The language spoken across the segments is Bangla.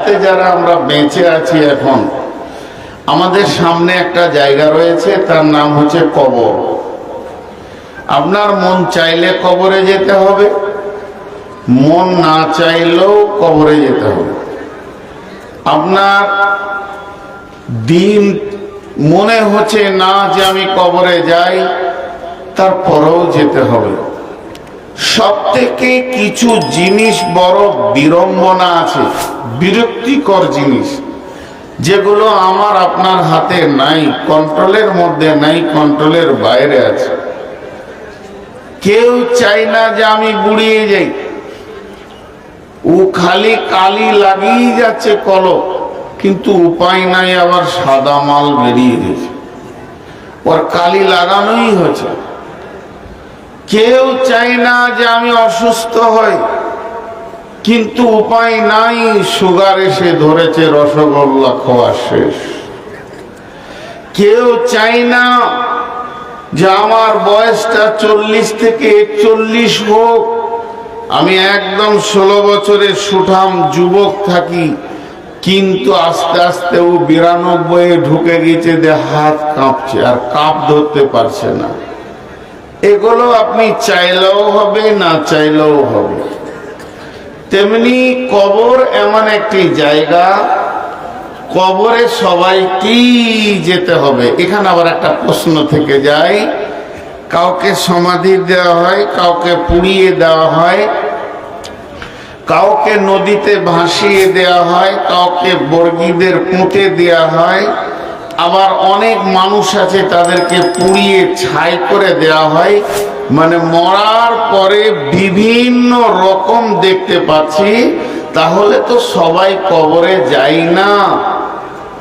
হায়াতে যারা আমরা বেঁচে আছি এখন, আমাদের সামনে একটা জায়গা রয়েছে, তার নাম হচ্ছে কবর। আপনার মন চাইলে কবরে যেতে হবে, মন না চাইলেও কবরে যেতে হবে। আপনার দিন মনে হচ্ছে না যে আমি কবরে যাই, তারপরেও যেতে হবে। সব থেকে কিছু জিনিস বড় বিড়ম্বনা আছে, বিরক্তিকর জিনিস, যেগুলো আমার আপনার হাতে নাই, কন্ট্রোলের মধ্যে নাই, কন্ট্রোলের বাইরে আছে। কেউ চাই না যে আমি বুড়িয়ে যাই, ও খালি কালি লাগিয়ে যাচ্ছে কলম, কিন্তু উপায় নাই, আবার সাদা মাল বেরিয়ে গেছে, ওর কালি লাগানোই হচ্ছে। কেউ চাই না যে আমি অসুস্থ হই, কিন্তু উপায় নাই, সুগার এসে ধরেছে, রসগোল্লা খাওয়া শেষ। কেউ চাই না যে আমার বয়সটা 40 থেকে 41 হোক, আমি একদম 16 বছরের সুঠাম যুবক থাকি, কিন্তু আস্তে আস্তে ও 92 ঢুকে গেছে, হাত কাঁপছে আর কাঁপ ধরতে পারছে না। এগুলো আপনি চাইলেও হবে, না চাইলেও হবে। তেমনি কবর এমন একটি জায়গা, কবরে সবাইকেই যেতে হবে। এখানে আবার একটা প্রশ্ন থেকে যায়, কাউকে সমাধি দেওয়া হয়, কাউকে পুড়িয়ে দেওয়া হয়, কাউকে নদীতে ভাসিয়ে দেওয়া হয়, কাউকে বর্গীদের পুঁতে দেওয়া হয়, আবার অনেক মানুষ আছে তাদেরকে পুড়িয়ে ছাই করে দেওয়া হয়। মানে মরার পরে বিভিন্ন রকম দেখতে পাচ্ছি। তাহলে তো সবাই কবরে যায় না,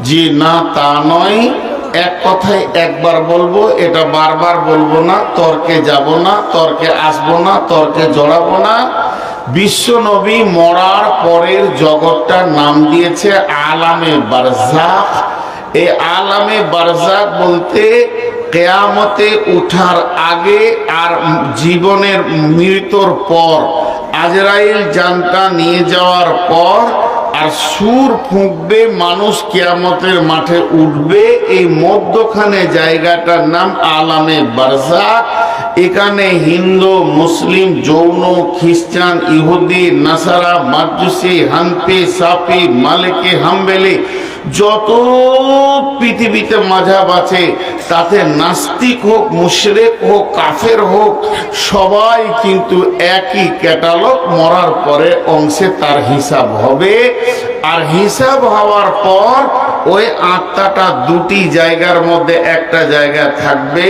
যে না তা নয়। এক কথায় একবার বলবো, এটা বারবার বলবো না, তর্কে যাব না, তর্কে আসবো না, তর্কে জড়াবো না। বিশ্ব নবী মরার পরের জগৎটার নাম দিয়েছে আলামে বারজাখ। এই আলামে বারজাখ বলতে কিয়ামতে উঠার আগে আর জীবনের মৃত্যুর পর, আজরাইল জানটা নিয়ে যাওয়ার পর আর সুর ফুঁকবে, মানুষ কিয়ামতের মাঠে উঠবে, এই মধ্যখানে জায়গাটার নাম আলামে বারজাখ। এখানে হিন্দু, মুসলিম, জৈন, খ্রিস্টান, ইহুদি, নাসারা, মাজুসি, হানফি, সাফি, মালিকি, হাম্বলি, যত পৃথিবীতে মাযহাব আছে, তাতে নাস্তিক হোক, মুশরিক হোক, কাফের হোক, সবাই কিন্তু একই ক্যাটালগ। মরার পরে অংশে তার হিসাব হবে, আর হিসাব হওয়ার পর ওই আত্মাটা দুটি জায়গার মধ্যে একটা জায়গা থাকবে।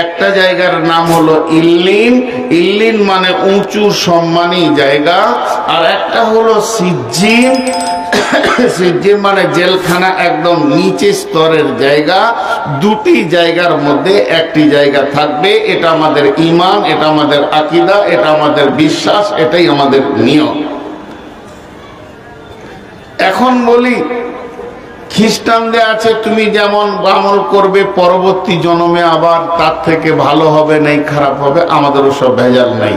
একটা জায়গার নাম হলো ইল্লিন, ইল্লিন মানে উঁচু সম্মানী জায়গা, আর একটা হলো সিজ্জিন, সিজ্জিন মানে জেলখানা, একদম নিচে স্তরের জায়গা। দুটি জায়গার মধ্যে একটি জায়গা থাকবে। এটা আমাদের ঈমান, এটা আমাদের আকীদা, এটা আমাদের বিশ্বাস, এটাই আমাদের নিয়ম। এখন বলি, খ্রিস্টানদের আছে তুমি যেমন আমল করবে পরবর্তী জন্মে আবার তার থেকে ভালো হবে, নাই খারাপ হবে, আমাদের ওসব ভেজাল নাই।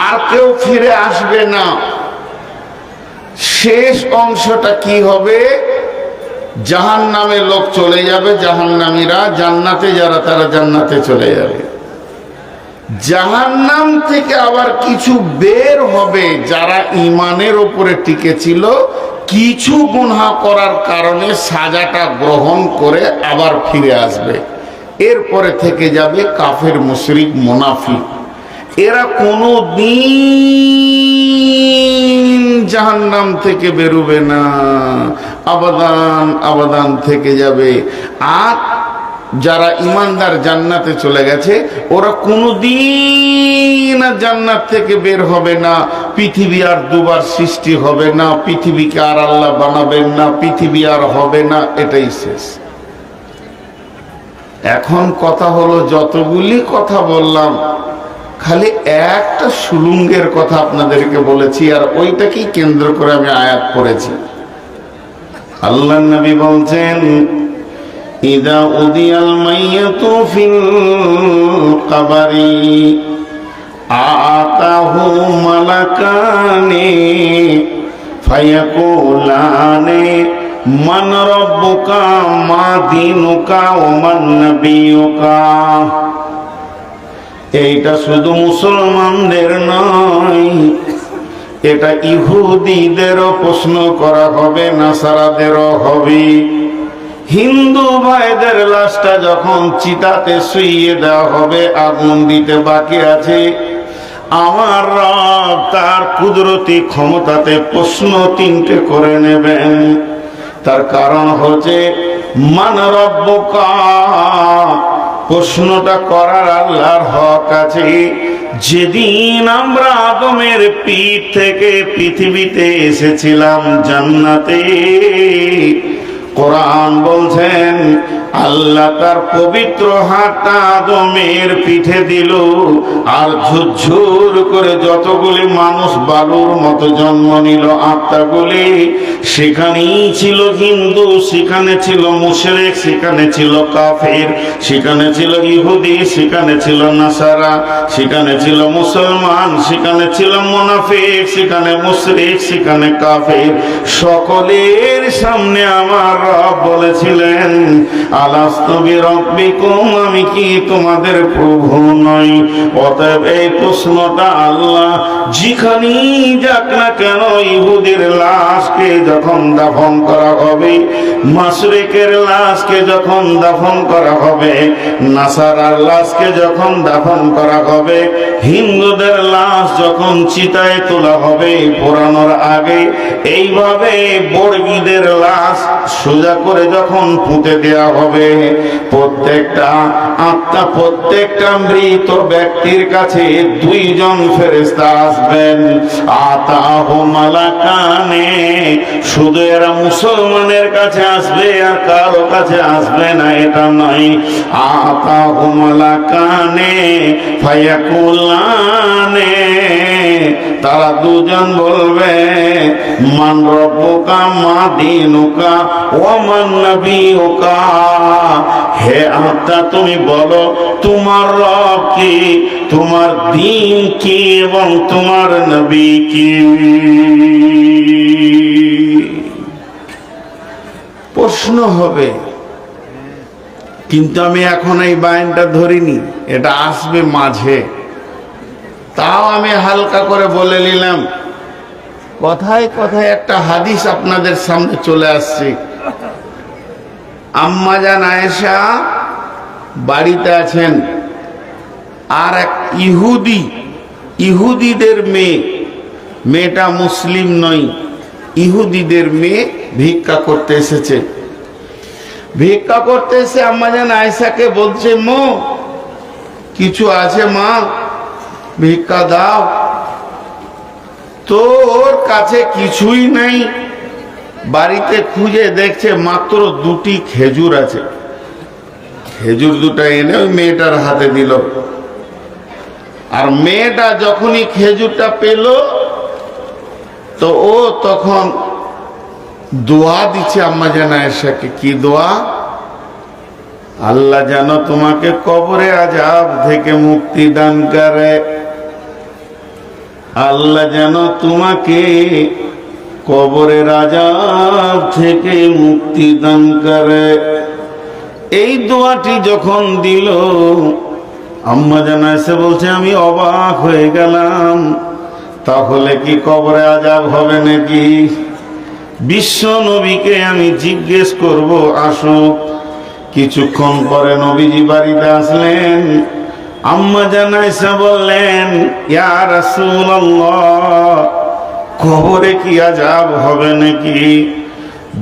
আর কেউ ফিরে আসবে না। শেষ অংশটা কি হবে? জাহান্নামে লোক চলে যাবে, জাহান্নামীরা, জান্নাতে যারা তারা জান্নাতে চলে যাবে। জাহান্নাম থেকে আবার কিছু বের হবে যারা ঈমানের উপরে টিকে ছিল, কিছু গুনাহ করার কারণে সাজাটা গ্রহণ করে আবার ফিরে আসবে। এরপরে থেকে যাবে কাফের, মুশরিক, মুনাফিক। এরা কোনো দিন জাহান্নাম থেকে বেরোবে না, আবাদান আবাদান থেকে যাবে। আর যারা ইমানদার জান্নাতে চলে গেছে, ওরা কোনোদিন জান্নাত থেকে বের হবে না। পৃথিবী আর দুবার সৃষ্টি হবে না, পৃথিবীকে আর আল্লাহ বানাবেন না, পৃথিবী আর হবে না, এটাই শেষ। এখন কথা হলো, যতগুলি কথা বললাম, খালি একটা সুলুঙ্গের কথা আপনাদেরকে বলেছি, আর ওইটাকেই কেন্দ্র করে আমি আয়াত পড়েছি। আল্লাহ নবী বলছেন, ইদা উদিয়াল মাইয়াতু ফিল কবরি আতাহু মালাকানি ফায়াকুলানে মান রব্বুকা মা দীনুকা ওয়া মান নবিয়ুকা। এইটা শুধু মুসলমানদের নয়, এটা ইহুদিদেরও প্রশ্ন করা হবে, নাসারাদেরও হবে। হিন্দু ভাইদের লাশটা যখন চিতাতে শুইয়ে দেওয়া হবে, আগুন দিতে বাকি আছে, আমার রব তার কুদরতি ক্ষমতাতে প্রশ্ন তিনটে করে নেবেন। তার কারণ হচ্ছে মান রব্বুকা, প্রশ্নটা করার আল্লাহর হক আছে। যেদিন আমরা আদমের পিঠ থেকে পৃথিবীতে এসেছিলাম জান্নাতে, কোরআন বলছেন আল্লাহ তার পবিত্র হাতটা আদমের পিঠে দিল, আর ঝুরঝুর করে যতগুলি মানুষ বালুর মতো জন্ম নিল আত্মাগুলি, সেখানেই ছিল হিন্দু, সেখানে ছিল মুশরিক, সেখানে ছিল কাফির, সেখানে ছিল ইহুদি, সেখানে ছিল নাসারা, সেখানে ছিল মুসলমান, সেখানে ছিল মুনাফিক, সেখানে মুশরিক, সেখানে কাফির। সকলের সামনে আমার রব বলেছিলেন আলাস্তু বিরাব্বিকুম, আমি কি তোমাদের প্রভু নই? অতএব এই প্রশ্নটা আল্লাহ যেখানেই যাক না কেন, ইহুদির লাশকে যখন দাফন করা হবে, মুশরিকের লাশকে যখন দাফন করা হবে, নাসারার লাশকে যখন দাফন করা হবে, হিন্দুদের লাশ যখন চিতায় তোলা হবে পোড়ানোর আগে, এইভাবে বর্গীদের লাশ সোজা করে যখন পুঁতে দেওয়া হবে, প্রত্যেকটা আত্মা, প্রত্যেকটা মৃত ব্যক্তির কাছে দুইজন ফেরেশতা আসবেন। আতাহু মালাকানে, শুধু এরা মুসলমানের কাছে আসবে আর কারো কাছে আসবে না এটা নয়। আতাহু মালাকানে ফায়াকুলানে, তারা দুজন বলবে মান রব্বুকা মা দীনুকা ওয়া মান নবিয়ুকা, হে আত্মা তুমি বলো তোমার রব কি, তোমার দ্বীন কি এবং তোমার নবী কি। প্রশ্ন হবে, কিন্তু আমি এখন এই বায়ানটা ধরিনি, এটা আসবে মাঝে, তাও আমি হালকা করে বলে নিলাম। কথায় কথায় একটা হাদিস আপনাদের সামনে চলে আসছে। আম্মা জান আয়েশা বাড়িতে আছেন, আর এক ইহুদিদের মেয়েটা মুসলিম নয়, ইহুদিদের মেয়ে ভিক্ষা করতে এসেছে। ভিক্ষা করতে এসে আম্মা জান আয়েশাকে বলছে, মো কিছু আছে মা, ভিক্ষা দাও। তোর কাছে কিছুই নাই, বাড়িতে খুঁজে দেখছে মাত্র দুটি খেজুর আছে। খেজুর দুটো এনে ওই মেয়েটার হাতে দিল, আর মেয়েটা যখনই খেজুরটা পেল তো ও তখন দোয়া দিচ্ছে আম্মা জান আয়েশাকে। কি দোয়া? আল্লাহ যেন তোমাকে কবরে আযাব থেকে মুক্তি দান করে, আল্লাহ যেন তোমাকে কবরের আযাব থেকে মুক্তি দান করে। এই দোয়াটি যখন দিল, আম্মা জান আয়েশা বলছে আমি অবাক হয়ে গেলাম, তাহলে কি কবরে আযাব হবে নাকি? বিশ্ব নবীকে আমি জিজ্ঞেস করব, আসুক। কিছুক্ষণ পরে নবীজি বাড়িতে আসলেন। আম্মা জান আয়েশা বললেন, ইয়া রাসূলুল্লাহ, কবরে কি আযাব হবে নাকি?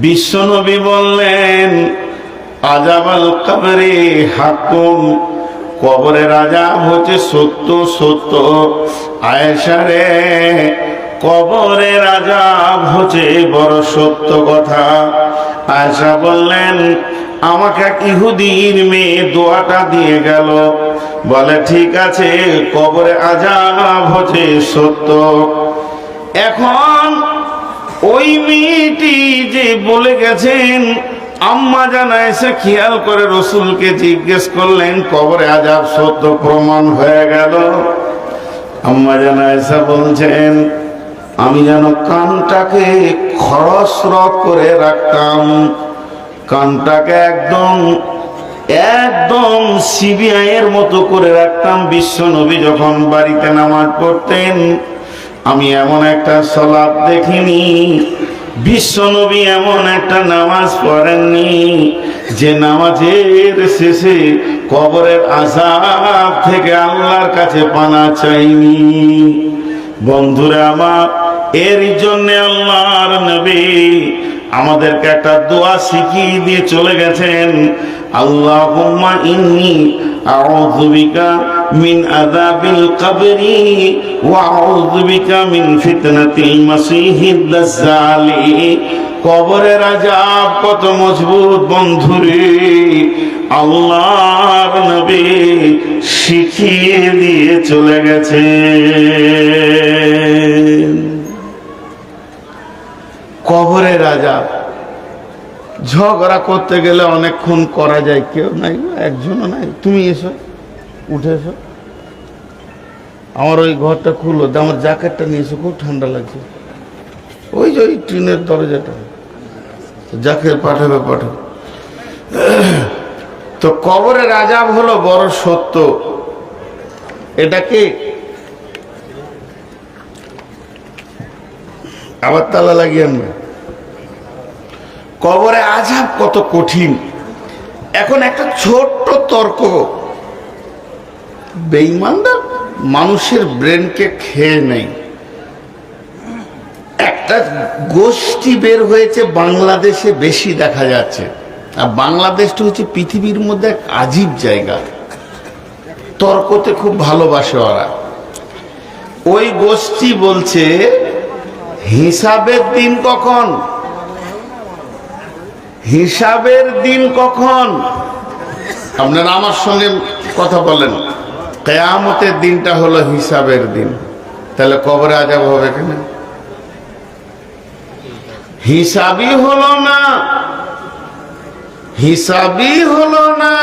বিশ্ব নবী বললেন, আযাবাল কবরে হাকুম, কবরের আযাব হচ্ছে সত্য সত্য। আয়েশা রে, কবরের আযাব হচ্ছে বড় সত্য কথা। আয়েশা বললেন, আমাকে এক ইহুদির মেয়ে দোয়াটা দিয়ে গেল, বলে ঠিক আছে কবরে আযাব হচ্ছে সত্য। এখন ওই মেয়েটি যে বলে গেছেন, আম্মা জান আয়েশা খেয়াল করে রাসূলকে জিজ্ঞেস করলেন, কবরে আযাব সত্য প্রমাণ হয়ে গেল। আম্মা জান আয়েশা বলছেন, আমি যেন কানটাকে খরস্রোত করে রাখতাম, কানটাকে একদম একদম সিবিআই এর মতো করে রাখতাম। বিশ্ব নবী যখন বাড়িতে নামাজ পড়তেন, আমি এমন একটা সালাত দেখিনি, বিশ্ব নবী এমন একটা নামাজ পড়েননি যে নামাজের শেষে কবরের আযাব থেকে আল্লাহর কাছে পানা চাইনি। বন্ধুরা আমার, এর জন্য আল্লাহর নবী আমাদেরকে একটা দোয়া শিখিয়ে দিয়ে চলে গেছেন, আল্লাহুম্মা ইন্নী আউযু বিকা মিন আযাবিল কবরি ওয়া আউযু বিকা মিন ফিতনাতিল মাসিহিদ দাজ্জালি। কবরের আযাব কত মজবুত বন্ধুরে, আল্লাহর নবী শিখিয়ে দিয়ে চলে গেছে। কবরের আযাব ঝগড়া করতে গেলে অনেকক্ষণ করা যায়, কেউ নাই, একজনও নাই। তুমি এসো, উঠে এসো, আমার ওই ঘরটা খুলো, আমার জ্যাকেটটা নিয়ে এসো, খুব ঠান্ডা লাগছে। ওই যে ওই টিনের দরজাটা, জ্যাকেট পাঠাবে। তো কবরের আযাব হলো বড় সত্য। এটাকে আবার তালা লাগিয়ে আনবে। কবরে আযাব কত কঠিন। এখন একটা ছোট্ট তর্ক, বেঈমানরা মানুষের ব্রেনকে খেয়ে নেয়। একটা গোষ্ঠী বের হয়েছে বাংলাদেশে, বেশি দেখা যাচ্ছে। আর বাংলাদেশটা হচ্ছে পৃথিবীর মধ্যে এক আজীব জায়গা, তর্কতে খুব ভালোবাসে ওরা। ওই গোষ্ঠী বলছে হিসাবের দিন কখন, হিসাবের দিন কখন। আপনারা আমার সঙ্গে কথা বলেন, কিয়ামতের দিনটা হলো হিসাবের দিন। তাহলে কবরে আযাব হবে কেন? হিসাবই হলো না, হিসাবই হলো না,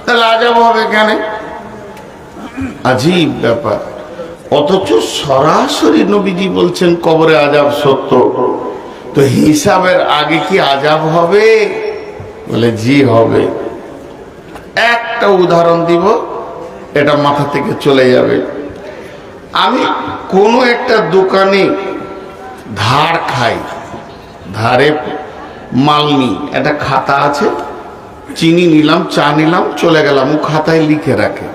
তাহলে আযাব হবে কেন? আজীব ব্যাপার। অথচ সরাসরি নবীজি বলছেন কবরে আযাব সত্য। তো হিসাবের আগে কি আযাব হবে? বলে জি হবে। একটা উদাহরণ দিব, এটা মাথা থেকে চলে যাবে। আমি কোনো একটা দোকানে ধার খাই, ধারে মাল নি, একটা খাতা আছে, চিনি নিলাম, চা নিলাম, চলে গেলাম, ও খাতায় লিখে রাখে।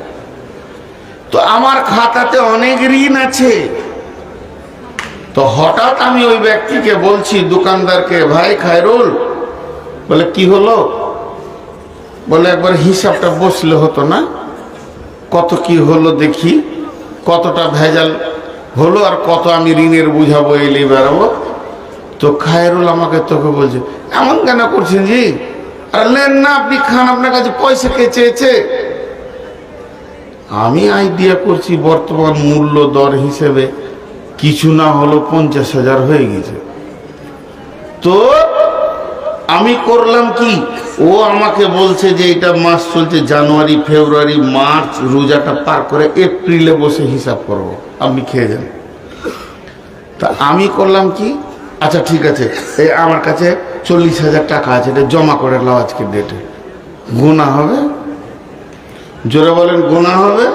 তো আমার খাতাতে অনেক ঋণ আছে। তো হঠাৎ আমি ওই ব্যক্তিকে বলছি, দোকানদারকে, ভাই খায়রুল, বলে কি হলো? বলে একবার হিসাবটা বসলে হতো না? কত কি হলো দেখি, কতটা ভেজাল হলো আর কত আমি ঋণের বুঝাবো, এলি বেড়াবো। তো খায়রুল আমাকে তোকে বলছে, এমন কেন করছেন জি? আর নেন না, আপনি খান, আপনার কাছে পয়সা কে চেয়েছে? আমি আইডিয়া করছি বর্তমান মূল্য দর হিসেবে কিছু না হলো 50,000 হয়ে গেছে। তো আমি করলাম কি, ও আমাকে বলছে যে এটা মাস চলছে জানুয়ারি, ফেব্রুয়ারি, মার্চ, রোজাটা পার করে এপ্রিলে বসে হিসাব করব, আপনি খেয়ে যান। তা আমি করলাম কি, আচ্ছা ঠিক আছে, এই আমার কাছে 40,000 টাকা আছে, এটা জমা করে নাও আজকের ডেটে। গুনাহ হবে? জোরে বলেন গুনাহ হবে?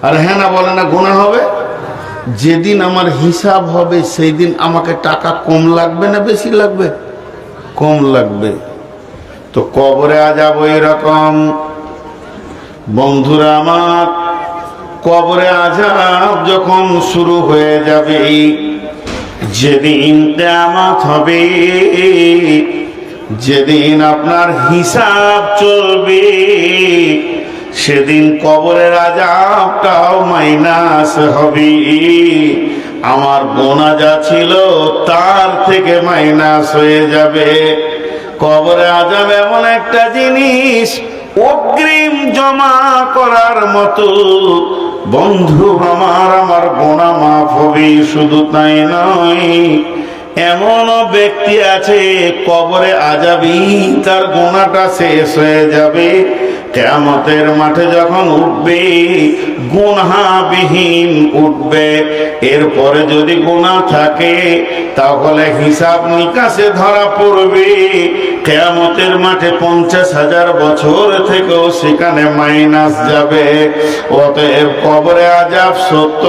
আর হ্যাঁ না বলে না গুনাহ হবে? যেদিন আমার হিসাব হবে সেই দিন আমাকে টাকা কম লাগবে না বেশি লাগবে? কম লাগবে। তো কবরে আযাব এরকম। বন্ধুরা আমার, কবরে আযাব যখন শুরু হয়ে যাবে, যেদিন কিয়ামত হবে, যেদিন আপনার হিসাব চলবে, সেদিন কবরের আযাবটাও মাইনাস হবে। আমার গোনা যা ছিল তার থেকে মাইনাস হয়ে যাবে। কবরে আযাব এমন একটা জিনিস, অগ্রিম জমা করার মতো। বন্ধু আমার, আমার গোনা মাফ হবে, শুধু তাই নয়, এমনও ব্যক্তি আছে কবরে আযাবই তার গোনাটা শেষ হয়ে যাবে। কিয়ামতের মাঠে যখন উঠবে, গুনাহবিহীন উঠবে। এরপরে যদি গুনাহ থাকে তাহলে হিসাব নিকাশে ধরা পড়বে। কিয়ামতের মাঠে 50,000 বছর থেকেও সেখানে মাইনাস যাবে। অতএব কবরে আযাব সত্য।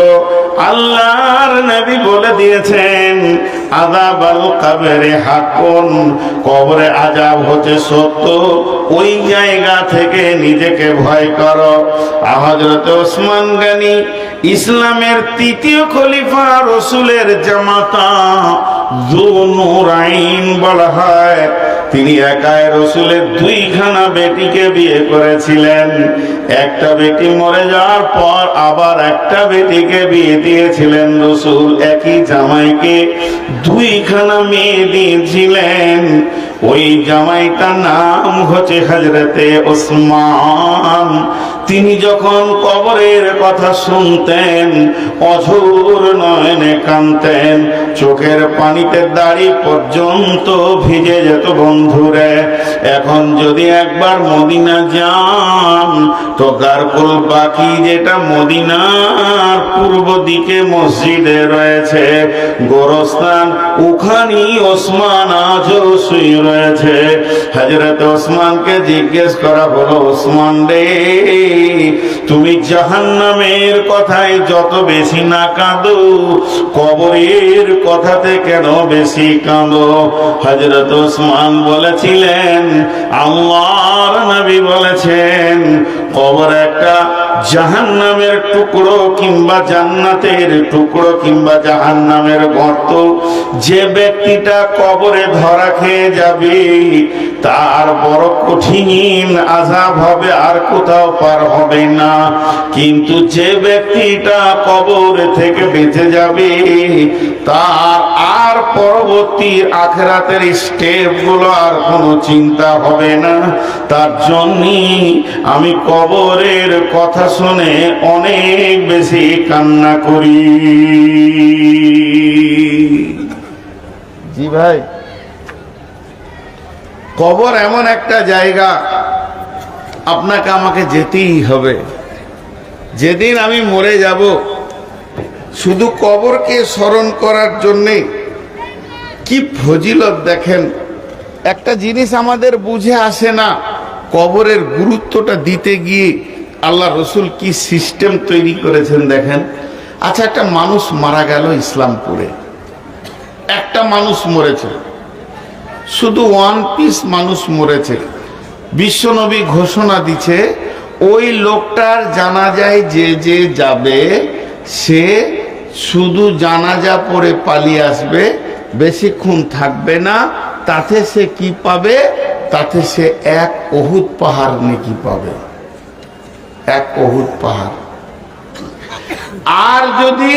আল্লাহর নবী বলে দিয়েছেন আযাবাল কবরে হাকুন, কবরে আযাব হচ্ছে সত্য। ওই জায়গা থেকে নিজেকে ভয় করো। হযরত ওসমান গনি ইসলামের তৃতীয় খলিফা, রাসূলের জামাতা, যুনুরাইন বলা হয়। তিনি একাই রাসূলের 2খানা বেটিকে বিয়ে করেছিলেন। একটা বেটি মরে যাওয়ার পর আবার একটা বেটিকে বিয়ে দিয়েছিলেন রাসূল। একই জামাইকে 2খানা মেয়ে দিয়েছিলেন। ওই জামাইটার নাম হচ্ছে হযরতে ওসমান। তিনি যখন কবরের কথা শুনতেন অঝোর নয়নে কাঁদতেন, চোখের পানিতে দাড়ি পর্যন্ত ভিজে যেত। বন্ধুরে, এখন যদি একবার মদিনা যান তো গারকুল বাকি, যেটা মদিনার পূর্ব দিকে মসজিদে রয়েছে গোরস্থান, ওখানেই ওসমান আজও শুয়ে রয়েছে। হযরত ওসমানকে জিজ্ঞেস করা হলো, ওসমান রে, তুমি জাহান্নামের কথায় যত বেশি না কাঁদো, কবরের কথাতে কেন বেশি কাঁদো? হযরত ওসমান বলেছিলেন, আল্লাহর নবী বলেছেন কবর একটা জাহান্নামের টুকরো কিংবা জান্নাতের টুকরো কিংবা জাহান্নামের গর্ত। যে ব্যক্তিটা কবরে ধরা খেয়ে যাবে তার বড় কঠিন আযাব হবে, আর কোথাও পার হবে না। কিন্তু যে ব্যক্তিটা কবর থেকে বেঁচে যাবে তার আর পরবর্তী আখিরাতের স্টেপগুলো আর কোনো চিন্তা হবে না। তার জন্যই আমি কবরের কথা শুনে অনেক বেশি কান্না করি। জি ভাই, কবর এমন একটা জায়গা, আপনাকে আমাকে যেতেই হবে। যেদিন আমি মরে যাব, শুধু কবরকে স্মরণ করার জন্যে কি ফজিলত দেখেন। একটা জিনিস আমাদের বুঝে আসে না, কবরের গুরুত্বটা দিতে গিয়ে আল্লাহ রসুল কি সিস্টেম তৈরি করেছেন দেখেন। আচ্ছা, একটা মানুষ মারা গেল ইসলামপুরে, একটা মানুষ মরেছে, শুধু 1 পিস মানুষ মরেছে। বিশ্বনবী ঘোষণা দিচ্ছে ওই লোকটার জানাজায় যে যে যাবে সে শুধু জানাজা পড়ে পালিয়ে আসবে, বেশিক্ষণ থাকবে না। তাতে সে কি পাবে? তাতে সে 1 উহুদ পাহাড় নেকি পাবে, 1 উহুদ পাহাড়। আর যদি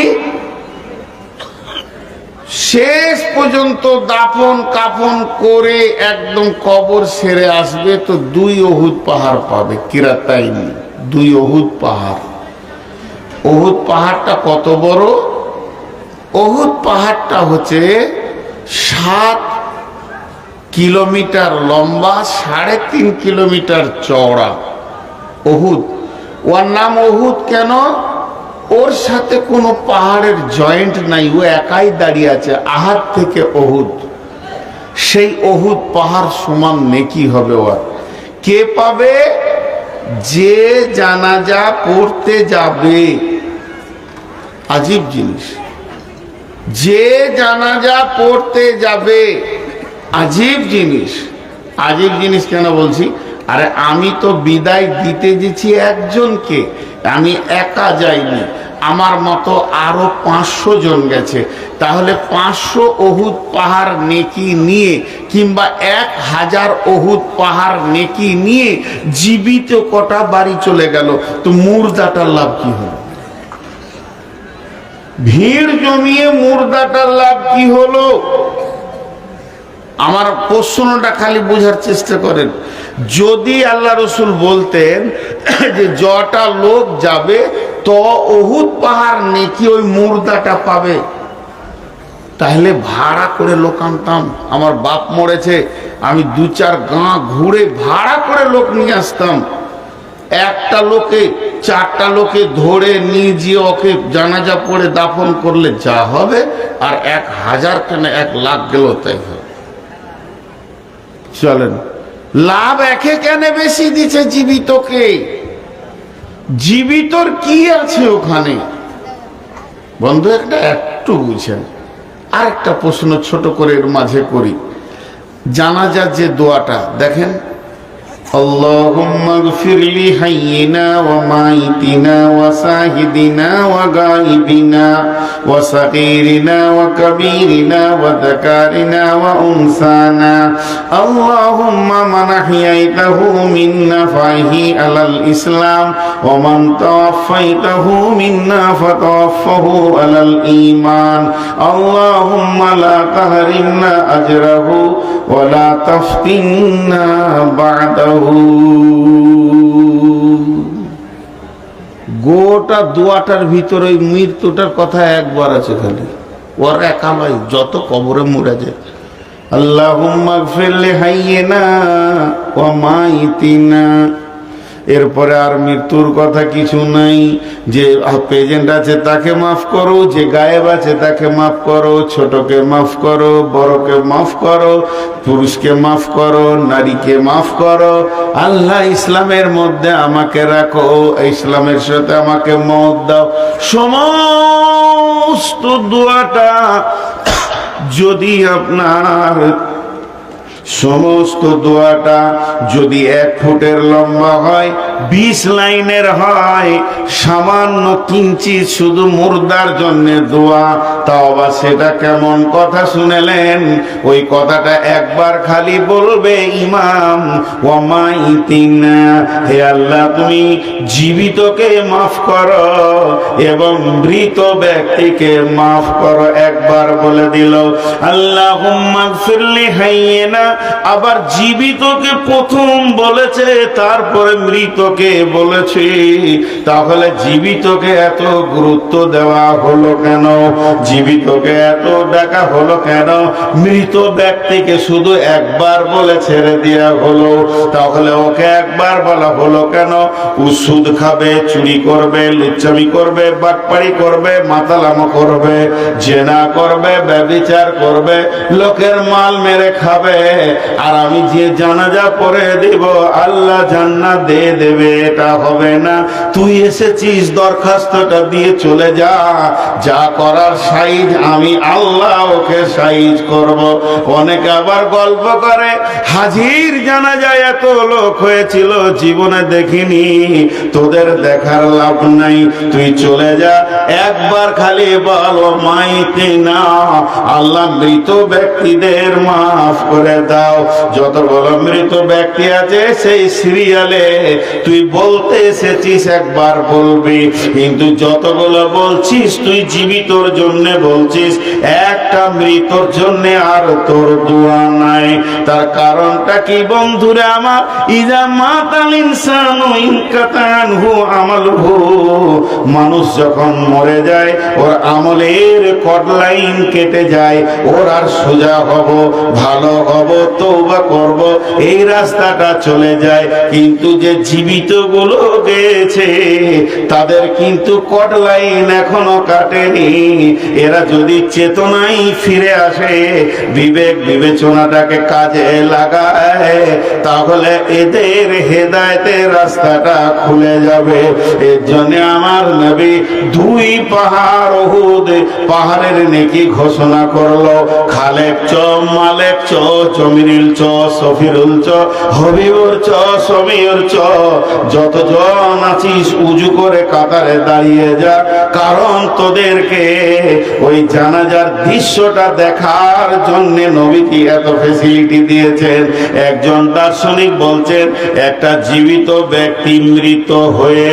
শেষ পর্যন্ত দাফন কাফন করে একদম কবর সেরে আসবে তো 2 উহুদ পাহাড় পাবে। কিরাতাইন 2 উহুদ পাহাড়। উহুদ পাহাড়টা কত বড়? উহুদ পাহাড়টা হচ্ছে 7 কিলোমিটার লম্বা, 3.5 কিলোমিটার চওড়া। উহুদ, ওর নাম উহুদ কেন? ওর সাথে কোনো পাহাড়ের জয়েন্ট নাই, ও একাই দাঁড়িয়ে আছে। আহাদ থেকে উহুদ, সেই উহুদ পাহাড় সমান নেকি হবে ওর। কে পাবে? যে জানাজা পড়তে যাবে। আজীব জিনিস, যে জানাজা পড়তে যাবে। আজীব জিনিস। আজীব জিনিস কেন বলছি? আরে আমি তো বিদায় দিতে গেছি একজনকে, আমি একা যাইনি, আমার মতো আরো 500 জন গেছে। তাহলে 500 উহুদ পাহাড় নেকি নিয়ে কিংবা 1000 উহুদ পাহাড় নেকি নিয়ে জীবিত কটা বাড়ি চলে গেল, তো মুর্দাটার লাভ কি হলো? ভিড় জমিয়ে মুর্দাটার লাভ কি হলো? আমার প্রশ্নটা খালি বোঝার চেষ্টা করেন। যদি আল্লাহ রসুল বলতেন যে যটা লোক যাবে তো উহুদ পাহাড় নেকি ওই মুর্দাটা পাবে, তাহলে ভাড়া করে লোক আনতাম। আমার বাপ মরেছে, আমি 2-4 গাঁ ঘুরে ভাড়া করে লোক নিয়ে আসতাম। একটা লোকে 4টা লোকে ধরে নিয়ে গিয়ে ওকে জানাজা পড়ে দাফন করলে যা হবে, আর 1000 কেন 1,00,000 গেল তাই হবে। চলেন, লাভ একে কেন বেশি দিচ্ছে জীবিতকে? জীবিতর কি আছে ওখানে বন্ধু? একটু বুঝেন। আর একটা প্রশ্ন ছোট করে এর মাঝে করি। জানাজার যে দোয়াটা দেখেন, আল্লাহুম্মা গফির লি হাইয়িনা ওয়া মাইতিনা ওয়া শাহিদিনা ওয়া গায়িবিনা ওয়া সাগীরিনা ওয়া কাবীরিনা ওয়া যাকারিনা ওয়া উনসানা আল্লাহুম্মা মান আহইয়াইতাহু মিন্না ফাহি আলাল ইসলাম ওয়া মান তাওয়াফাইতাহু মিন্না ফাতাওয়াফাহু আলাল ঈমান আল্লাহুম্মা লা তাহরিমনা আজরাহু ওয়া লা তাফতিননা বা'দাহু। গোটা দোয়াটার ভিতরে ওই মৃত্যুটার কথা একবার আছে খালি, ওর একালাই যত কবরে মরে যায়। আল্লাহুম্মা গফির লি হাইয়িনা ওয়া মাইতিনা, এরপরে আর মৃত্যুর কথা কিছু নাই। যে প্রেজেন্ট আছে তাকে মাফ করো, যে গায়েব আছে তাকে মাফ করো, ছোটকে মাফ করো, বড়কে মাফ করো, পুরুষকে মাফ করো, নারীকে মাফ করো। আল্লাহ ইসলামের মধ্যে আমাকে রাখো, ইসলামের সাথে আমাকে মত দাও। সমস্ত দোয়াটা যদি আপনার সমস্ত দোয়াটা যদি 1 ফুটের লম্বা হয়, 20 লাইনের হয়, সামান্য কিঞ্চিত শুধু মুর্দার জন্য দোয়া, তাও বা সেটা কেমন কথা শুনেলেন? ওই কথাটা একবার খালি বলবে ইমাম, ওয়া মাইতিনা, হে আল্লাহ তুমি জীবিতকে মাফ করো এবং মৃত ব্যক্তিকে মাফ করো। একবার বলে দিল আল্লাহুম্মা গফির লি হাইয়িনা, আবার জীবিতকে প্রথম বলেছে, তারপরে মৃতকে বলেছে। তাহলে জীবিতকে এত গুরুত্ব দেওয়া হলো কেন? জীবিতকে এত ডাকা হলো কেন? মৃত ব্যক্তিকে শুধু একবার বলে ছেড়ে দেওয়া হলো, তাহলে ওকে একবার বলা হলো কেন? ও সুদ খাবে, চুরি করবে, লুচ্চামি করবে, বাটপাড়ি করবে, মাতালামো করবে, জেনা করবে, ব্যভিচার করবে, লোকের মাল মেরে খাবে, আর আমি যে জানাজা পড়ে দেব আল্লাহ জান্নাত দিয়ে দেবে, এটা হবে না। তুই এসেছিস, দরখাস্তটা দিয়ে চলে যা, যা করার সাইজ আমি আল্লাহ ওকে সাইজ করব। অনেকে আবার গল্প করে, হাজির জানাজায় এত লোক হয়েছিল জীবনে দেখিনি, তোদের দেখার লাভ নাই, তুই চলে যা। একবার খালি বলো মাইতিনা, আল্লাহ মৃত ব্যক্তিদের মাফ করে দাও। যত বড় মৃত ব্যক্তি আছে সেই সিরিয়ালে তুই বলতে এসেছিস একবার বলবি, কিন্তু যতগুলো বলছিস তুই জীবিতর জন্য বলছিস, একটা মৃতর জন্য আর তোর দোয়া নাই। তার কারণটা কি বন্ধুরে আমার? ইজা মাতাল ইনসানু ইনকাতানহু আমালুহু, মানুষ যখন মরে যায় ওর আমলের কডলাইন কেটে যায়, ওর আর সোজা হব, ভালো হব, তওবা করব, এই রাস্তাটা চলে যায়। কিন্তু যে জীবিত গুলো গেছে তাদের কিন্তু কডলাইন এখনো কাটেনি। এরা যদি চেতনাই ফিরে আসে, বিবেক বিবেচনাটাকে কাজে লাগায়, তাহলে এদের হেদায়েতের রাস্তাটা খুলে যাবে। এর জন্য আমার নবী 2 পাহাড় উহুদ পাহাড়ের নেকি ঘোষণা করলো। খালেক চ, মালেক চ, জমিরুল চ, সফিরুল চ, হবিবুর চ, সমীর চ, যতজন আছিস উজু করে কাতারে দাঁড়িয়ে যা, কারণ তোদেরকে ওই জানাজার দৃশ্যটা দেখার জন্য নবী কি এত ফ্যাসিলিটি দিয়েছেন। একজন দার্শনিক বলছেন, একটা জীবিত ব্যক্তি মৃত হয়ে,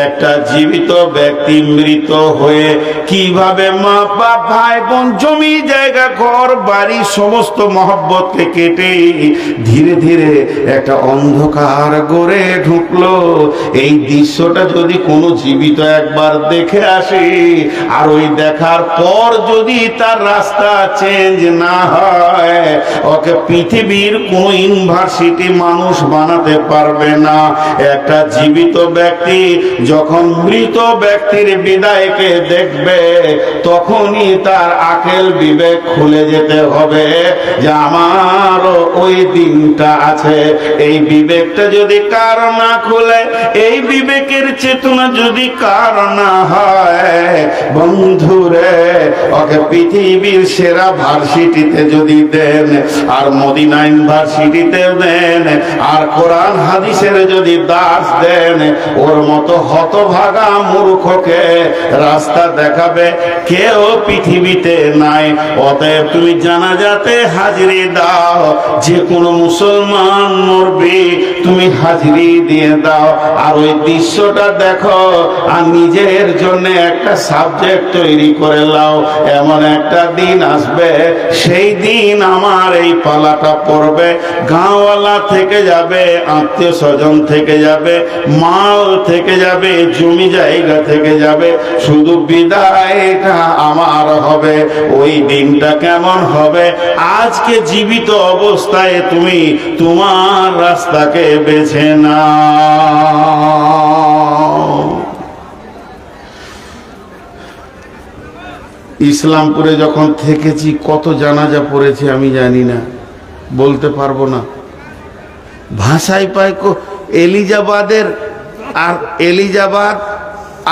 একটা জীবিত ব্যক্তি মৃত হয়ে কিভাবে মা বাপ ভাই বোন জমি জায়গা ঘর বাড়ি সমস্ত মহব্বতকে কেটে ধীরে ধীরে একটা অন্ধকার গড়ে ঢুকলো। এই দৃশ্যটা যদি কোনো জীবিত একবার দেখে আসে, আর ওই দেখার পর যদি তার রাস্তা চেঞ্জ না হয়, ওকে পৃথিবীর কোন ইউনিভার্সিটি মানুষ বানাতে পারবে না। একটা জীবিত ব্যক্তি যখন মৃত ব্যক্তির বিদায়কে দেখবে তখনই তার আকেল বিবেক খুলে যেতে হবে যে আমারও ওই দিনটা আছে। এই বিবেকটা যদি কার না খুলে, এই বিবেকের চেতনা যদি কার না হয়, বন্ধুরে ওকে পৃথিবীর সেরা ভার্সিটিতে যদি দেন, আর মদিনা ইউনিভার্সিটিতে দেন, আর কোরআন হাদিসের যদি দাস দেন, ওর মতো হতভাগা মূর্খকে রাস্তা দেখাবে কেউ পৃথিবীতে নাই। অতএব তুমি জানাজাতে হাজিরি দাও, যে কোনো মুসলমান মরবে তুমি হাজিরি দিয়ে দাও, আর ওই দৃশ্যটা দেখো, আর নিজের জন্য একটা সাবজেক্ট তৈরি করে নাও। এমন একটা দিন আসবে, সেই দিন আমার এই পালাটা পড়বে, গাঁওয়ালা থেকে যাবে, আত্মীয় স্বজন থেকে যাবে, মাল থেকে যাবে, জমি জায়গা থেকে যাবে, শুধু বিদায়টা আমার হবে। ওই দিনটা কেমন হবে? আজকে জীবিত অবস্থায় তুমি তোমার রাস্তাকে বেছে নাও। ইসলামপুরে যখন থেকেছি কত জানাজা পড়েছি আমি জানি না, বলতে পারবো না। ভাষায় পায় এলিজাবাদ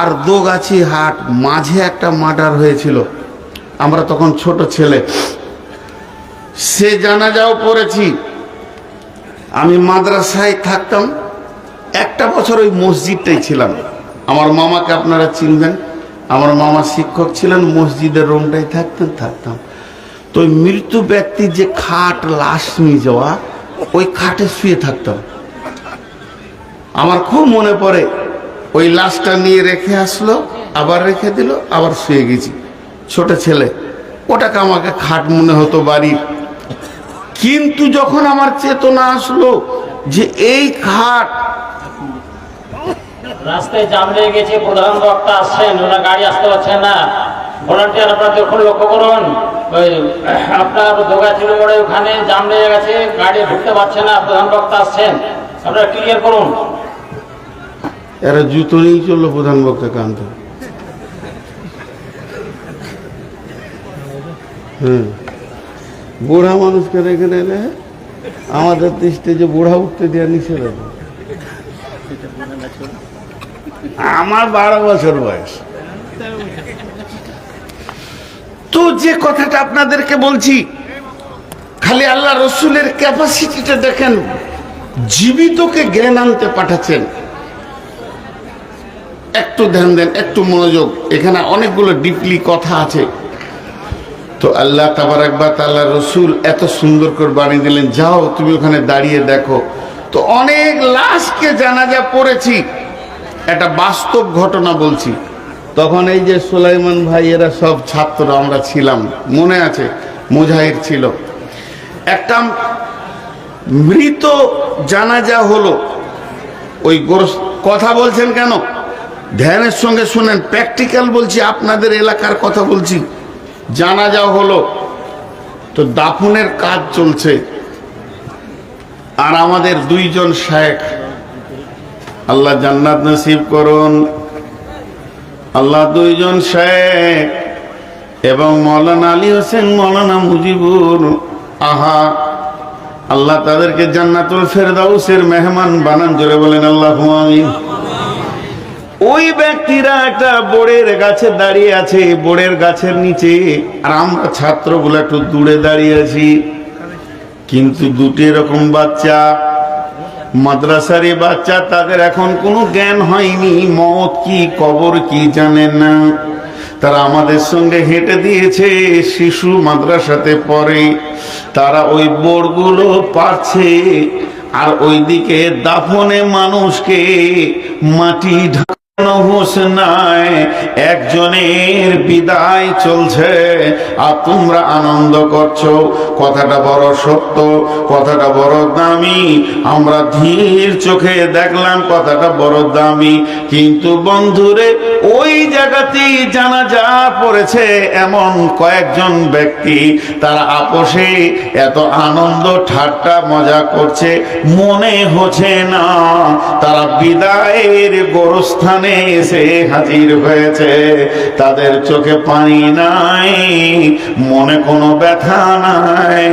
আর দোগাছি হাট মাঝে একটা মার্ডার হয়েছিল, আমরা তখন ছোট ছেলে, সে জানাজাও পড়েছি। আমি মাদ্রাসায় থাকতাম, একটা বছর ওই মসজিদটাই ছিলাম। আমার মামাকে আপনারা চিনবেন, আমার মামা শিক্ষক ছিলেন, মসজিদের রুমটাই থাকতাম। তো ওই মৃত্যু ব্যক্তির যে খাট, লাশ নিয়ে যাওয়া, ওই খাটে শুয়ে থাকতাম। আমার খুব মনে পড়ে, ওই লাশটা নিয়ে রেখে আসলো, আবার রেখে দিল, আবার শুয়ে গেছি, ছোট ছেলে। ওটাকে আমাকে খাট মনে হতো বাড়ির। কিন্তু যখন আমার চেতনা আসলো যে এই খাট, রাস্তায় জাম লেগে গেছে, প্রধান বক্তা আসছেন, ওনার গাড়ি আসতে পারছে না, ভলান্টিয়ার আপনার যখন লক্ষ্য করুন, ওই আপনার দোগাছিল মোড়ে ওখানে জাম লেগে গেছে, গাড়ি ঢুকতে পারছে না, প্রধান বক্তা আসছেন, আপনারা ক্লিয়ার করুন। এরা জুতো নিয়ে চললো প্রধান বক্তা কান্ত। বুড়া মানুষকে রেখে নিলে আমাদের দেশে যে বুড়া উঠতে দেওয়া নিষেধ। আমার 12 বছর বয়স। তো যে কথাটা আপনাদেরকে বলছি, খালি আল্লাহ রসুলের ক্যাপাসিটিটা দেখেন, জীবিতকে জ্ঞান আনতে পাঠাচ্ছেন। একটু ধ্যান দেন, একটু মনোযোগ, এখানে অনেকগুলো ডিপলি কথা আছে। তো আল্লাহ তাবারাক ওয়া তাআলা রসুল এত সুন্দর করে বানিয়ে দিলেন, যাও তুমি ওখানে দাঁড়িয়ে দেখো। তো অনেক লাশকে জানাজা পড়েছি, একটা বাস্তব ঘটনা বলছি। তখন এই যে সুলাইমান ভাই, এরা সব ছাত্র আমরা ছিলাম, মনে আছে, মুজাহিদ ছিল। একটা মৃত জানাজা হলো, ওই কথা বলছেন কেন, ধ্যানের সঙ্গে শুনেন, প্র্যাকটিক্যাল বলছি, আপনাদের এলাকার কথা বলছি। জানাজা হলো, তো দাফনের কাজ চলছে, আর আমাদের 2 জন শায়েখ, আল্লাহ জান্নাত নসিব করুন, আল্লাহ 2 জন শায়েখ এবং মৌলানা আলী হোসেন, মৌলানা মুজিবুর, আহা আল্লাহ তাদেরকে জান্নাতুল ফেরদাউসের মেহমান বানান। জোরে বলেন আল্লাহুম্মা আমিন। ওই ব্যক্তিরা একটা বড়ের গাছে দাঁড়িয়ে আছে, বড়ের গাছের নিচে, আর আমরা ছাত্রগুলো একটু দূরে দাঁড়িয়ে আছি। কিন্তু 2টি এরকম বাচ্চা, মাদ্রাসারি বাচ্চা, তাদের এখন কোনো জ্ঞান হয়নি, মওত কি কবর কি জানেন না। তারা আমাদের সঙ্গে হেঁটে দিয়েছে, শিশু মাদ্রাসাতে পড়ে, তারা ওই বোর্ডগুলো পারছে, আর ওইদিকে দাফনে মানুষকে মাটি হোসনায় একজনের বিদায় চলছে আর তোমরা আনন্দ করছো। কথাটা বড় সত্য, কথাটা বড় দামি, আমরা ধীর চোখে দেখলাম কথাটা বড় দামি। কিন্তু বন্ধুরে, ওই জায়গাতেই জানাজা পড়েছে এমন কয়েকজন ব্যক্তি, তারা আপোষে এত আনন্দ ঠাট্টা মজা করছে, মনে হচ্ছে না তারা বিদায়ের গোরস্থানে এসে হাজির হয়েছে। তাদের চোখে পানি নাই, মনে কোনো ব্যথা নাই,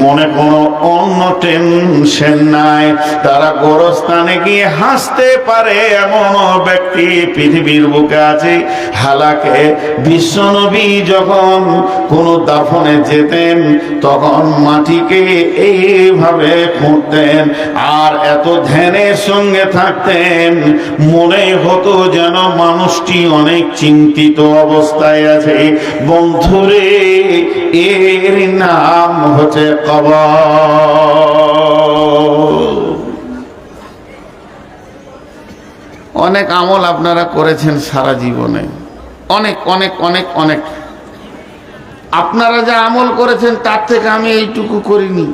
মনে কোনো অন্য টেনশন নাই। তারা গোরস্থানে গিয়ে হাসতে পারে এমন ব্যক্তি পৃথিবীর বুকে আছে। হালাকে বিশ্বনবী যখন কোনো দাফনে যেতেন তখন মাটিকে এইভাবে খুঁড়তেন আর এত ধ্যানের সঙ্গে থাকতেন, মনে হতো যেন মানুষটি অনেক চিন্তিত অবস্থায় আছে। বন্ধুরে, এর নাম হচ্ছে কবর। অনেক আমল আপনারা করেছেন সারা জীবনে, অনেক অনেক অনেক অনেক। আপনারা যা আমল করেছেন তার থেকে আমি এইটুকু করিনি।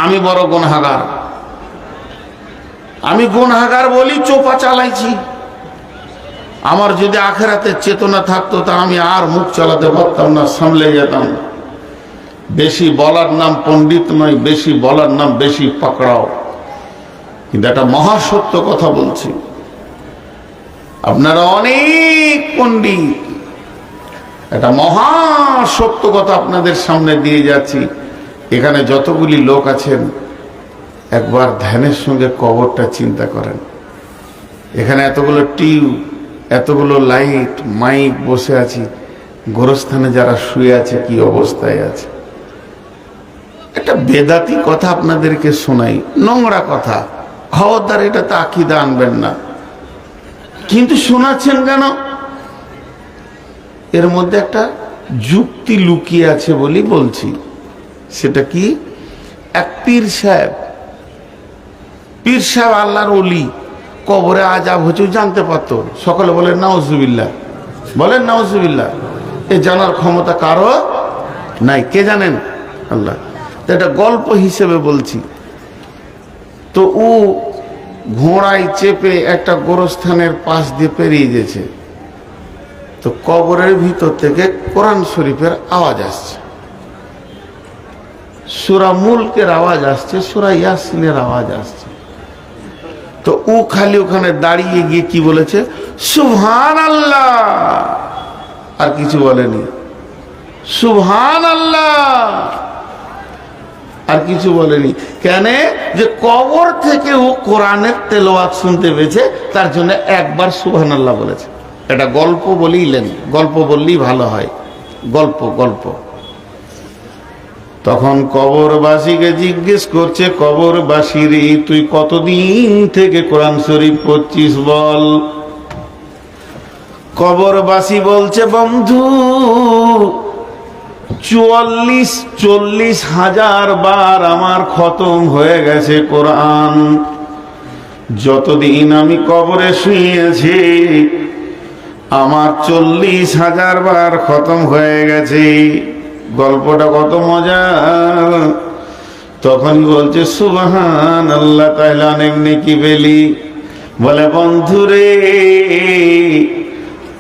আমি বড় গুনাহগার, আমি গুনাহগার বলি চোপা চালাইছি। আমার যদি আখেরাতের চেতনা থাকতো তা আমি আর মুখ চালাতে পারতাম না, সামলে যেতাম। বেশি বলার নাম পণ্ডিত নয়, বেশি বলার নাম বেশি পাকড়াও। কিন্তু একটা মহাসত্য কথা বলছি, আপনারা অনেক পণ্ডিত, একটা মহাসত্য কথা আপনাদের সামনে দিয়ে যাচ্ছি। এখানে যতগুলি লোক আছেন একবার ধ্যানের সঙ্গে কবরটা চিন্তা করেন। এখানে এতগুলো টিউব, এতগুলো লাইট, মাইক বসে আছি, গোরস্থানে যারা শুয়ে আছে কি অবস্থায় আছে। একটা বেদাতি কথা আপনাদেরকে শোনাই, নোংরা কথা, খবরদার এটাতে আকীদা আনবেন না। কিন্তু শোনাচ্ছেন কেন? এর মধ্যে একটা যুক্তি লুকিয়ে আছে বলি বলছি। সেটা কি? এক পীর সাহেব, পীর সাহেব আল্লাহর ওলি, কবরে আযাব হচ্ছে জানতে পারতো। সকলে বলেন নাউজুবিল্লাহ, বলেন নাউজুবিল্লাহ। এ জানার ক্ষমতা কারো নাই, কে জানেন? আল্লাহ। এটা গল্প হিসেবে বলছি। তো ও ঘোড়ায় চেপে একটা গোরস্থানের পাশ দিয়ে পেরিয়ে গেছে। তো কবরের ভিতর থেকে কোরআন শরীফের আওয়াজ আসছে, সূরা মুলকের আওয়াজ আসছে, সূরা ইয়াসিনের আওয়াজ আসছে। তো ও খালি ওখানে দাঁড়িয়ে গিয়ে কি বলেছে? সুবহানাল্লাহ, আর কিছু বলেনি। সুবহানাল্লাহ, আর কিছু বলেনি। কেন? যে কবর থেকে ও কোরআনের তেলাওয়াত শুনতে পেয়েছে, তার জন্য একবার সুবহানাল্লাহ বলেছে। এটা গল্প বলিলেন, গল্প বললেই ভালো হয়, গল্প গল্প। তখন কবরবাসীকে জিজ্ঞেস করছে, কবরবাসী রে, তুই কতদিন থেকে কোরআন শরীফ পড়ছিস বল? কবরবাসী বলছে, বন্ধু 40,000 বার আমার খতম হয়ে গেছে কোরআন। যতদিন আমি কবরে শুয়েছি আমার 40,000 বার খতম হয়ে গেছে। গল্পটা কত মজা। তখন বলছে সুবহানাল্লাহ, তাহলে অনেক নেকি পেলি। বলে, বন্ধুরে,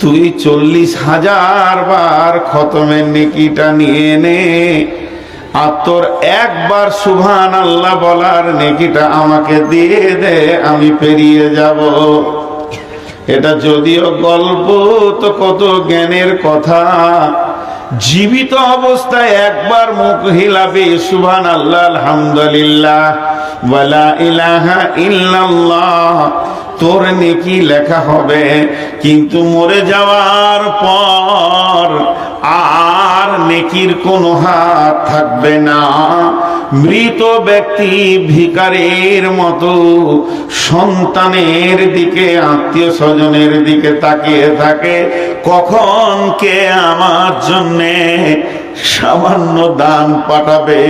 তুই 40,000 বার খতমের নেকিটা নিয়ে নে, আর তোর একবার সুবহানাল্লাহ বলার নেকিটা আমাকে দিয়ে দে, আমি পেরিয়ে যাব। এটা যদিও গল্প, তো কত জ্ঞানের কথা। জীবিত অবস্থায় একবার মুখ হিলাবে সুবহানাল্লাহ, আলহামদুলিল্লাহ, ওয়ালা ইলাহা ইল্লাল্লাহ, তোর নেকি লেখা হবে। কিন্তু মরে যাওয়ার পর আর নেকির কোনো হাত থাকবে না। মৃত ব্যক্তি ভিখারির মতো সন্তানের দিকে, আত্মীয় স্বজনের দিকে তাকিয়ে থাকে, কখন কে আমার জন্যে সামান্য দান পাঠাবে,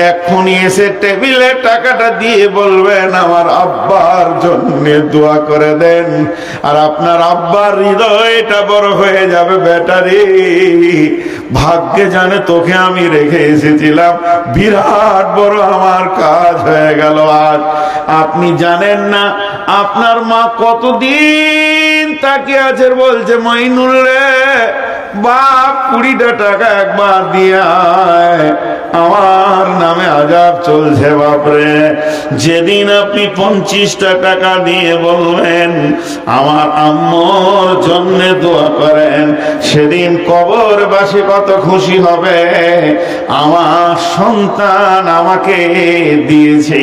এখনই এসে টেবিলে টাকাটা দিয়ে বলবেন আমার আব্বার জন্য দোয়া করে দেন। আর আপনার আব্বার হৃদয়টা বড় হয়ে যাবে, বেটারে ভাগ্যে জানে তোকে আমি রেখে এসেছিলাম, বিরাট বড় আমার কাজ হয়ে গেল আজ। আপনি জানেন না আপনার মা কতদিন তাকিয়ে আছে, বলছে মইনুল রে বাপ 20টা টাকা একবার দিয়ে আয়, আমার নামে আজাব চলছে বাপরে। যেদিন আপনি 25টা টাকা দিয়ে বলবেন আমার আম্মুর জন্য দোয়া করেন, সেদিন কবরবাসী কত খুশি হবে, আমার সন্তান আমাকে দিয়েছে।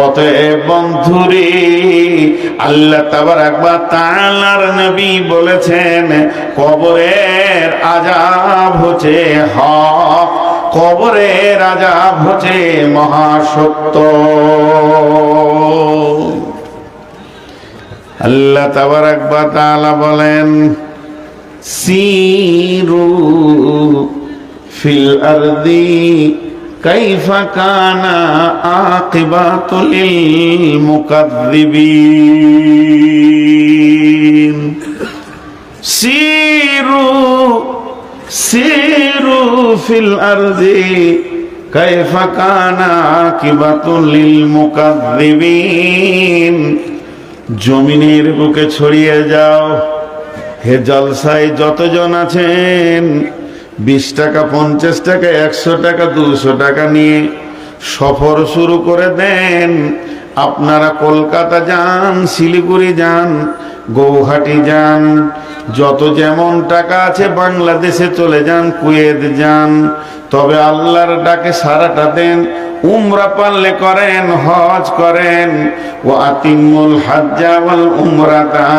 অতএব বন্ধুরে, আল্লাহ তাবারাক ওয়া তাআলার নবী বলেছেন কবরের আযাব হচ্ছে হক, কবরের আযাব হচ্ছে মহাসত্য। আল্লাহ তাবারাক ওয়া তাআলা বলেন সিরু ফিল আরদি কাইফা কানা আকিবাতুল মুকাযযিবিন। সিরু ফিল আরদি কাইফা কানা আকিবাতুল মুকাযযিবিন। জমিনের বুকে ছড়িয়ে যাও, হে জলসায় যতজন আছেন, 20 টাকা 50 টাকা 100 টাকা 200 টাকা নিয়ে সফর শুরু করে দেন। আপনারা কলকাতা যান, শিলিগুড়ি যান, গৌহাটি যান, যত যেমন টাকা আছে বাংলাদেশে চলে যান, কুয়েত যান, তবে আল্লাহর ডাকে সারাটা দেন। উমরা পারলে করেন, হজ করেন। ওয়া আতিমুল হাজ্জা ওয়াল উমরাতা,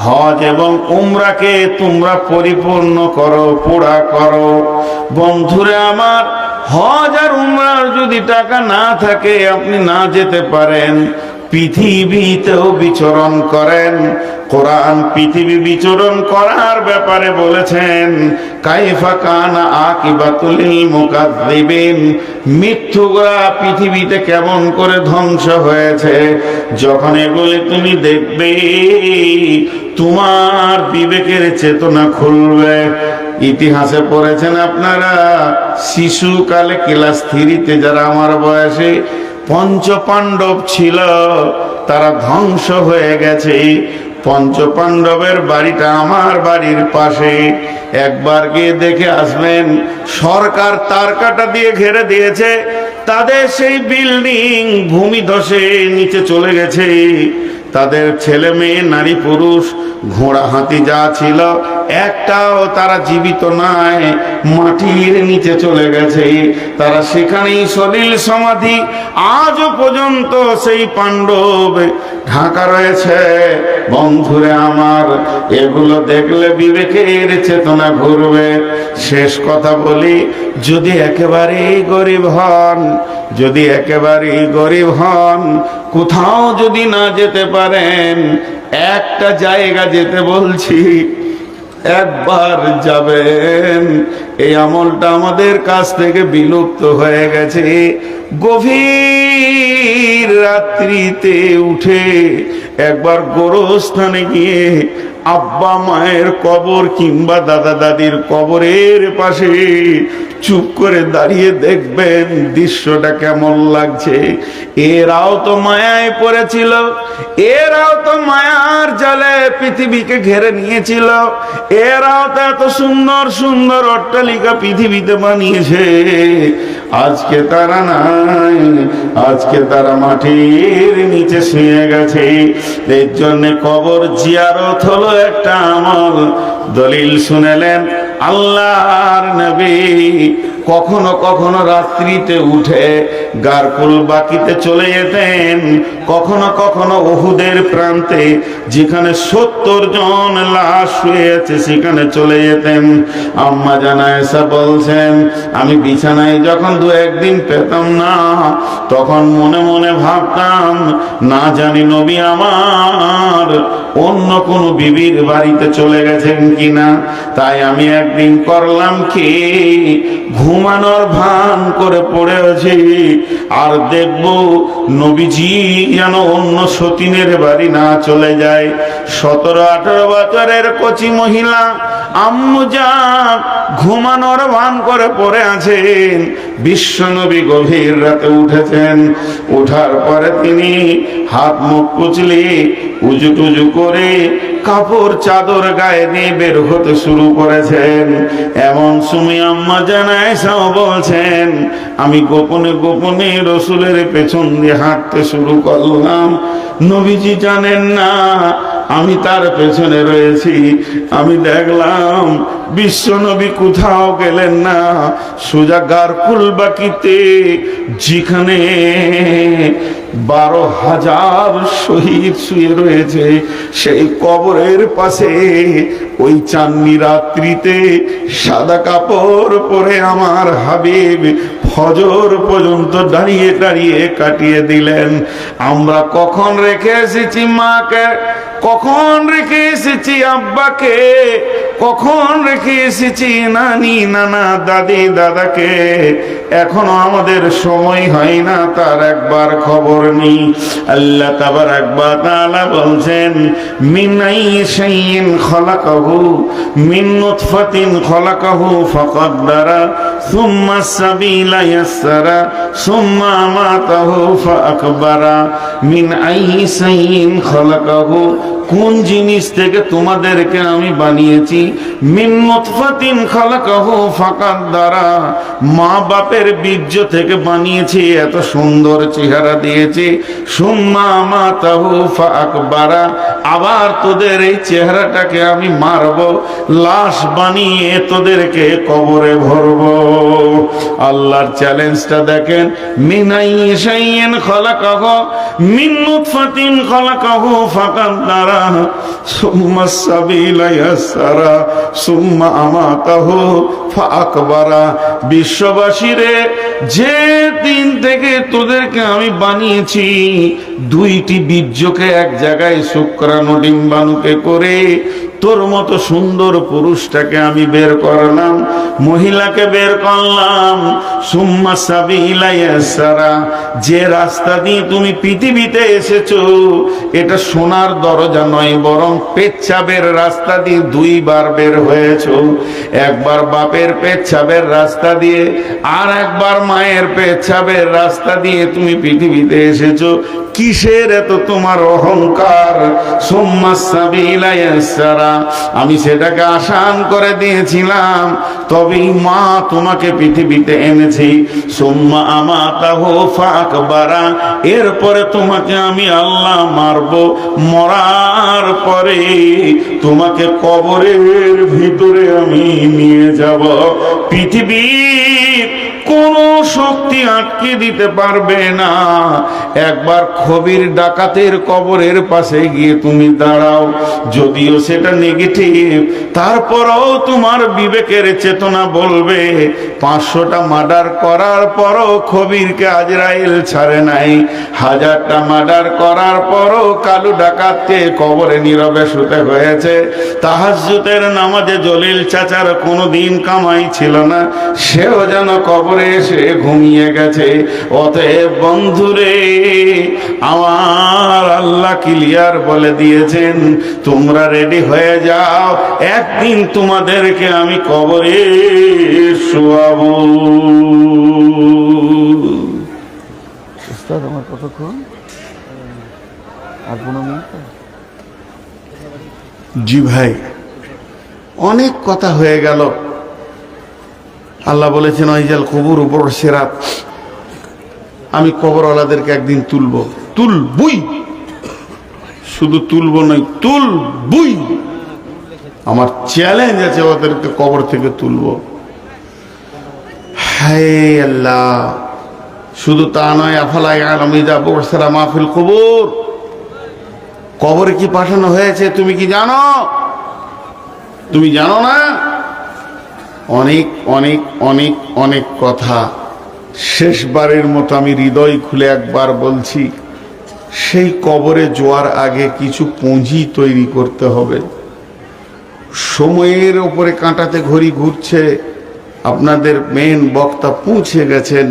হজ এবং উমরাকে তোমরা পরিপূর্ণ করো, পুরা করো। বন্ধুরা আমার, হজ আর উমরার যদি টাকা না থাকে, আপনি না যেতে পারেন, পৃথিবীতেও বিচরণ করেন। কোরআন পৃথিবী বিচরণ করার ব্যাপারে বলেছেন কাইফা কানা আকিবাতুল মুকাযযিবিন, মিথ্যুকরা পৃথিবীতে কেমন করে ধ্বংস হয়েছে। যখন এগুলি তুমি দেখবে, তোমার বিবেকের চেতনা খুলবে। ইতিহাসে পড়েছেন আপনারা, শিশুকালে ক্লাস 3-তে যারা আমার বয়সে, পঞ্চপাণ্ডব ছিল, তারা ধ্বংস হয়ে গেছে। পঞ্চপাণ্ডবের বাড়িটা আমার বাড়ির পাশে, একবার গিয়ে দেখে আসবেন। সরকার তার কাটা দিয়ে ঘিরে দিয়েছে, তাদের সেই বিল্ডিং ভূমিধসে নিচে চলে গেছে। তাদের ছেলে মেয়ে নারী পুরুষ ঘোড়া হাতি যা ছিল একটাও তারা জীবিত নাই, মাটির নিচে চলে গেছে। তারা সেখানেই সলিল সমাধি, আজও পর্যন্ত সেই পাণ্ডব ঢাকা রয়েছে। বন্ধুরে আমার, এগুলো দেখলে বিবেকের চেতনা ঘুরবে। শেষ কথা বলি, যদি একেবারেই গরিব হন, যদি একেবারেই গরিব হন, কোথাও যদি না যেতে পারেন, একটা জায়গা যেতে বলছি, একবার যাবেন। এই আমলটা আমাদের কাছ থেকে বিলুপ্ত হয়ে গেছে। গভীর রাত্রিতে উঠে একবার গোরস্থানে গিয়ে আব্বা মায়ের কবর কিংবা দাদা দাদির কবরের পাশে চুপ করে দাঁড়িয়ে দেখবেন দৃশ্যটা কেমন লাগছে। এরাও তো মায়ায় পড়েছিল, এরাও তো মায়ার জালে পৃথিবীকে ঘিরে নিয়েছিল, এরাও তো এত সুন্দর সুন্দর অট্টালিকা পৃথিবীতে বানিয়েছে। আজকে তারা নাই, আজকে তারা মাটির নিচে শুয়ে গেছে। এর জন্য কবর জিয়ারত হলো একটা আমল। দলিল শুনেলেন আল্লাহর নবী কখনো কখনো রাত্রিতে উঠে গারকুল বাকিতে চলে যেতেন, কখনো কখনো উহুদের প্রান্তে যেখানে 70 জন লাশ শুয়ে আছে সেখানে চলে যেতেন। আম্মা জান আয়েশা বলছেন, আমি বিছানায় যখন দু একদিন পেতাম না, তখন মনে মনে ভাবতাম না জানি নবী আমার অন্য কোনো বিবির বাড়িতে চলে গেছেন কিনা। তাই আমি একদিন করলাম কি, ঘুমানোর ভান করে পড়ে আছি আর দেখব নবীজি যেন অন্য সতীনের বাড়ি না চলে যায়। 17-18 বছরের কচি মহিলা আম্মু জান ঘুমানোর ভান করে পড়ে আছেন। বিশ্ব নবী গভীর রাতে উঠেছেন, ওঠার পরে তিনি হাত মুখ কুচলে উজু টুজু করে কাপড় চাদর গায়ে দিয়ে বের হতে শুরু করেছেন। এমন সময় আম্মা জান আয়েশাও বলছেন, আমি গোপনে গোপনে রসুলের পেছন দিয়ে হাঁটতে শুরু করলাম। নবীজি জানেন না আমি তার পেছনে রয়েছি। আমি দেখলাম বিশ্ব নবী কোথাও গেলেন না, সোজা গারকুল বাকিতে যেখানে 12,000 শহীদ শুয়ে রয়েছে সেই কবরের পাশে ওই চাঁদনি রাত্রিতে সাদা কাপড় পরে আমার হাবিব ফজর পর্যন্ত দাঁড়িয়ে দাঁড়িয়ে কাটিয়ে দিলেন। আমরা কখন রেখে এসেছি মাকে, কখন রেখে এসেছি আব্বাকে, কখন রেখে এসেছি নানি নানা দাদি দাদাকে, এখনো আমাদের সময় হয় না তার একবার খবর নেই। আল্লাহ তাবারাক ওয়া তাআলা বলছেন, মিন আইয়িন খালাকাহু মিন নুতফাতিন খালাকাহু ফাকাদ্দারা সুম্মা সাবিলা ইয়াসসারা সুম্মা আমাতাহু ফাআকবারা। মিন আইয়িন খালাকাহু, কোন জিনিস থেকে তোমাদেরকে আমি বানিয়েছি? মিন নুতফাতিন খালাকাহু ফাকাদ্দারা, মা বাপের বীর্য থেকে বানিয়েছি, এত সুন্দর চেহারা দিয়েছি। সুম্মা আমাতাহু ফাআকবারা, আবার তোদের এই চেহারাটাকে আমি মারব, লাশ বানিয়ে তোদেরকে কবরে ভরব। আল্লাহর চ্যালেঞ্জটা দেখেন। মিন আইয়িন খালাকাহু মিন নুতফাতিন খালাকাহু ফাকাদ্দারা সুম্মা সাবিলা ইয়াসসারা সুম্মা আমাতাহু ফাআকবারা। বিশ্ববাসীরে, যে দিন থেকে তোদেরকে আমি বানিয়েছি, 2টি বীর্যকে এক জায়গায় শুক্রাণু ডিম্বাণুকে করে তোর মতো সুন্দর পুরুষটাকে আমি বের করলাম, মহিলাকে বের করলাম। সুম্মা সাবিলা ইয়াসসারা, যে রাস্তা দিয়ে তুমি পৃথিবীতে এসেছো এটা সোনার দরজা নয়, বরং পেচ্ছাবের রাস্তা দিয়ে 2 বার বের হয়েছো। একবার বাপের পেচ্ছাবের রাস্তা দিয়ে, আর একবার মায়ের পেচ্ছাবের রাস্তা দিয়ে তুমি পৃথিবীতে এসেছো। কিসের এত তোমার অহংকার? সুম্মা সাবিলা ইয়াসসারা, আমি সেটাকে আসান করে দিয়েছিলাম, তবেই মা তোমাকে পৃথিবীতে এনেছি। সুম্মা আমাতাহু ফাআকবারা, এরপরে তোমাকে আমি আল্লাহ মারব, মরার পরে তোমাকে কবরের ভিতরে আমি নিয়ে যাব। পৃথিবীর কোন শক্তি আটকে দিতে পারবে না। একবার খবির ডাকাতের কবরের পাশে গিয়ে তুমি দাঁড়াও, যদিও সেটা নেগেটিভ, তারপরও তোমার বিবেকের চেতনা বলবে 500টা মার্ডার করার পরও খবিরকে আজরাইল ছাড়ে নাই, 1000টা মার্ডার করার পরও কালু ডাকাতকে কবরে নীরবে শুতে হয়েছে। তাহাজ্জুদের নামাজে জলিল চাচার কোনোদিন কামাই ছিল না, সেও যেন কবরে এসে ঘুমিয়ে গেছে। অতএব বন্ধুরে, আমার আল্লাহ ক্লিয়ার বলে দিয়েছেন, তোমরা রেডি হয়ে যাও, একদিন তোমাদেরকে আমি কবরে শোয়াবো। উস্তাদ, আমার কতক্ষণ? আর 15 মিনিট? জি ভাই, অনেক কথা হয়ে গেল। আল্লাহ বলেছেন, ওয়াইজাল কুবুর উপর সিরাত, আমি কবরওয়ালাদেরকে একদিন তুলবই, শুধু তুলবো নয়, তুলবই। আমার চ্যালেঞ্জ আছে, ওদেরকে কবর থেকে তুলবো। হায় আল্লাহ, শুধু তা নয়, আফালা ইয়ালামু ইযা বু'সিরা মা ফিল কুবুর, কবরে কি পাঠানো হয়েছে তুমি কি জানো? তুমি জানো না? অনেক অনেক অনেক অনেক কথা। শেষবারের মতো আমি হৃদয় খুলে একবার বলছি, সেই কবরে যাওয়ার আগে কিছু পুঁজি তৈরি করতে হবে। সময়ের উপরে কাঁটাতে ঘড়ি ঘুরছে, আপনাদের মেন বক্তা পৌঁছে গেছেন।